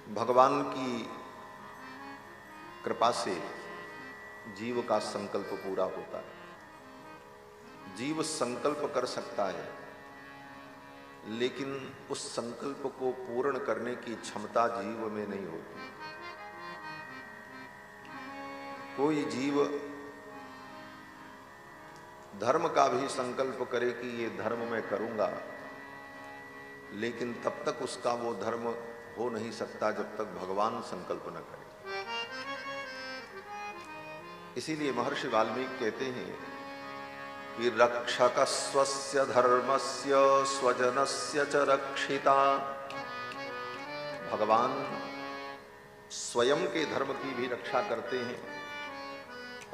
भगवान की कृपा से जीव का संकल्प पूरा होता है। जीव संकल्प कर सकता है, लेकिन उस संकल्प को पूर्ण करने की क्षमता जीव में नहीं होती। कोई जीव धर्म का भी संकल्प करे कि ये धर्म मैं करूंगा, लेकिन तब तक उसका वो धर्म हो नहीं सकता जब तक भगवान संकल्प न करे। इसीलिए महर्षि वाल्मीकि कहते हैं कि रक्षक स्वस्य धर्मस्य स्वजनस्य च रक्षिता। भगवान स्वयं के धर्म की भी रक्षा करते हैं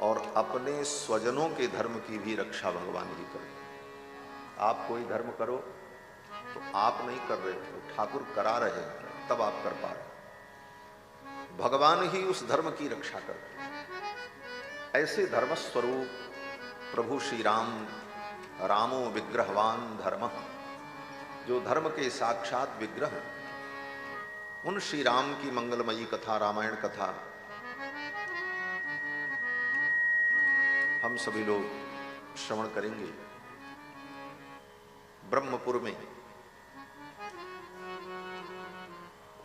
और अपने स्वजनों के धर्म की भी रक्षा भगवान ही करते हैं। आप कोई धर्म करो तो आप नहीं कर रहे हो, ठाकुर करा रहे हैं, तब आप कर पा रहे। भगवान ही उस धर्म की रक्षा करते हैं। ऐसे धर्म स्वरूप प्रभु श्री राम, रामो विग्रहवान धर्म, जो धर्म के साक्षात विग्रह, उन श्री राम की मंगलमयी कथा, रामायण कथा हम सभी लोग श्रवण करेंगे। ब्रह्मपुर में,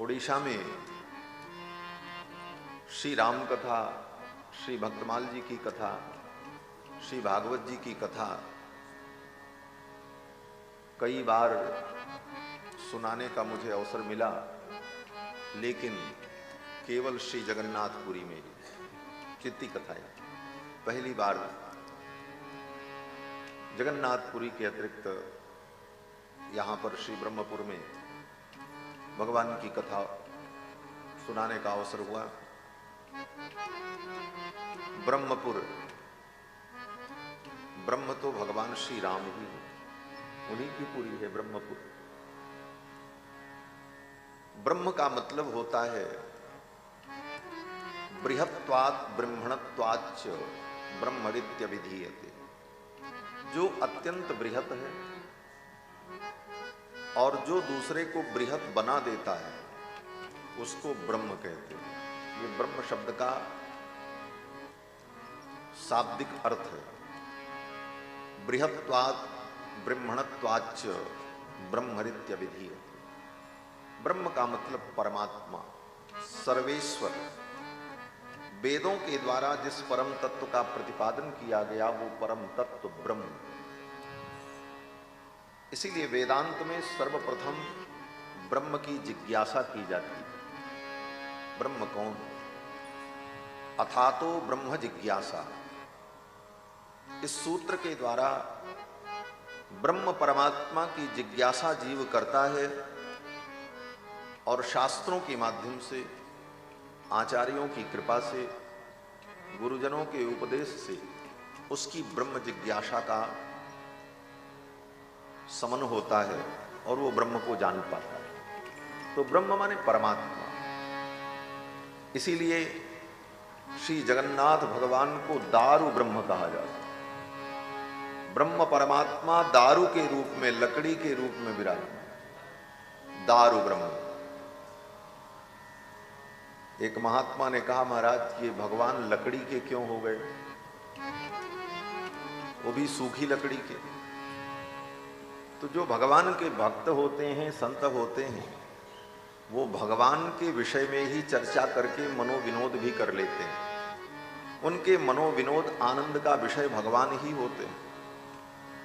ओडिशा में श्री राम कथा, श्री भक्तमाल जी की कथा, श्री भागवत जी की कथा कई बार सुनाने का मुझे अवसर मिला, लेकिन केवल श्री जगन्नाथपुरी में कितनी कथाएं। पहली बार जगन्नाथपुरी के अतिरिक्त यहां पर श्री ब्रह्मपुर में भगवान की कथा सुनाने का अवसर हुआ। ब्रह्मपुर, ब्रह्म तो भगवान श्री राम ही है, उन्हीं की पुरी है ब्रह्मपुर। ब्रह्म का मतलब होता है बृहत्वात् ब्रह्मणत्वाच्च ब्रह्मविद्य विधीयते। जो अत्यंत बृहत है और जो दूसरे को बृहत बना देता है, उसको ब्रह्म कहते हैं। ये ब्रह्म शब्द का शाब्दिक अर्थ है। बृहत्वात् ब्रह्मणत्वाच्च ब्रह्मरित्य विधीयते। ब्रह्म का मतलब परमात्मा, सर्वेश्वर। वेदों के द्वारा जिस परम तत्व का प्रतिपादन किया गया वो परम तत्व ब्रह्म। इसीलिए वेदांत में सर्वप्रथम ब्रह्म की जिज्ञासा की जाती है। ब्रह्म कौन? अथातो ब्रह्म जिज्ञासा। इस सूत्र के द्वारा ब्रह्म परमात्मा की जिज्ञासा जीव करता है और शास्त्रों के माध्यम से, आचार्यों की कृपा से, गुरुजनों के उपदेश से उसकी ब्रह्म जिज्ञासा का समन होता है और वो ब्रह्म को जान पाता है। तो ब्रह्म माने परमात्मा। इसीलिए श्री जगन्नाथ भगवान को दारु ब्रह्म कहा जाता है। ब्रह्म परमात्मा दारु के रूप में, लकड़ी के रूप में विराजमान, दारु ब्रह्म। एक महात्मा ने कहा, महाराज ये भगवान लकड़ी के क्यों हो गए, वो भी सूखी लकड़ी के? तो जो भगवान के भक्त होते हैं, संत होते हैं, वो भगवान के विषय में ही चर्चा करके मनोविनोद भी कर लेते हैं। उनके मनोविनोद आनंद का विषय भगवान ही होते हैं।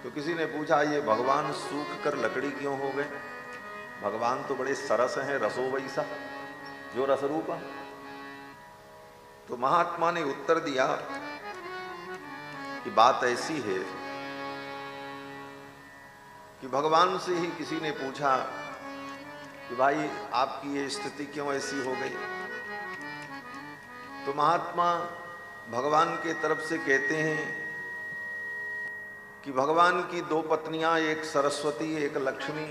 तो किसी ने पूछा, ये भगवान सूख कर लकड़ी क्यों हो गए? भगवान तो बड़े सरस हैं, रसो वैसा, जो रसरूपा। तो महात्मा ने उत्तर दिया कि बात ऐसी है कि भगवान से ही किसी ने पूछा कि भाई आपकी ये स्थिति क्यों ऐसी हो गई? तो महात्मा भगवान के तरफ से कहते हैं कि भगवान की दो पत्नियां, एक सरस्वती एक लक्ष्मी,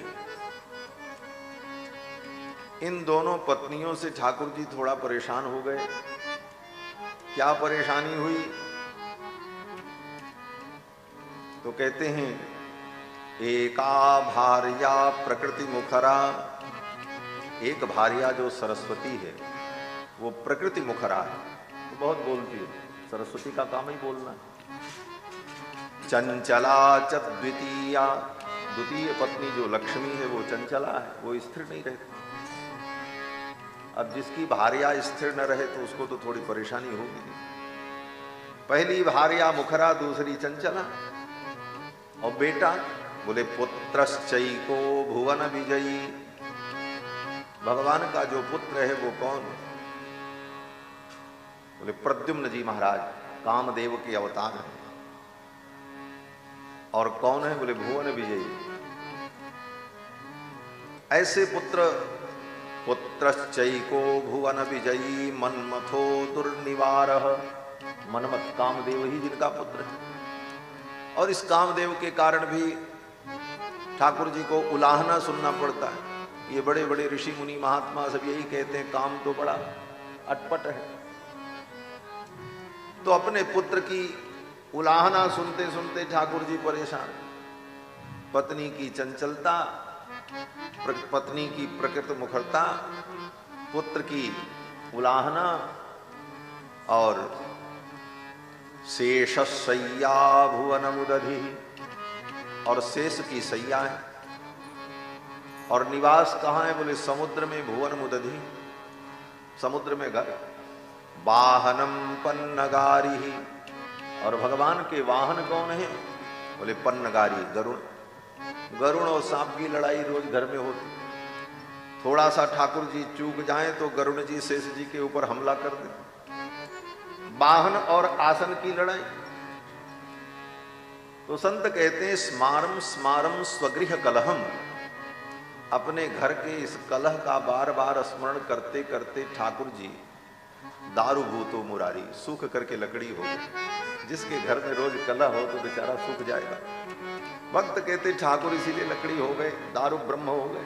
इन दोनों पत्नियों से ठाकुर जी थोड़ा परेशान हो गए। क्या परेशानी हुई? तो कहते हैं, एका भार्या प्रकृति मुखरा एक भार्या जो सरस्वती है वो प्रकृति मुखरा है, तो बहुत बोलती है, सरस्वती का काम ही बोलना है। चंचला च द्वितीया, द्वितीय पत्नी जो लक्ष्मी है वो चंचला है, वो स्थिर नहीं रहती। अब जिसकी भार्या स्थिर न रहे तो उसको तो थोड़ी परेशानी होगी। पहली भार्या मुखरा, दूसरी चंचला। और बेटा बोले पुत्रश्चैको भुवन विजयी, भगवान का जो पुत्र है वो कौन? बोले प्रद्युम्न जी महाराज, कामदेव के अवतार हैं। और कौन है? बोले भुवन विजयी। ऐसे पुत्र, पुत्रश्चैको भुवन विजयी मन्मथो दुर्निवारः, मनमथ कामदेव ही जिनका पुत्र है। और इस कामदेव के कारण भी ठाकुर जी को उलाहना सुनना पड़ता है। ये बड़े बड़े ऋषि मुनि महात्मा सब यही कहते हैं, काम तो बड़ा अटपट है। तो अपने पुत्र की उलाहना सुनते सुनते ठाकुर जी परेशान। पत्नी की चंचलता, पत्नी की प्रकृति मुखरता, पुत्र की उलाहना और शेषशय्या भुवन मुदधि, और शेष की सैया है। और निवास कहाँ है? बोले समुद्र में, भुवन मुदधि, समुद्र में घर। वाहनम पन्नगारी, और भगवान के वाहन कौन है? बोले पन्नगारी, गरुण। गरुण और सांप की लड़ाई रोज घर में होती। थोड़ा सा ठाकुर जी चूक जाएं तो गरुण जी शेष जी के ऊपर हमला कर दें। वाहन और आसन की लड़ाई। तो संत कहते हैं स्मारम स्मारम स्वगृह कलहम, अपने घर के इस कलह का बार बार स्मरण करते करते ठाकुर जी दारू भूतो मुरारी, सूख करके लकड़ी हो गए। जिसके घर में रोज कलह हो तो बेचारा सूख जाएगा। भक्त कहते ठाकुर इसीलिए लकड़ी हो गए, दारू ब्रह्म हो गए।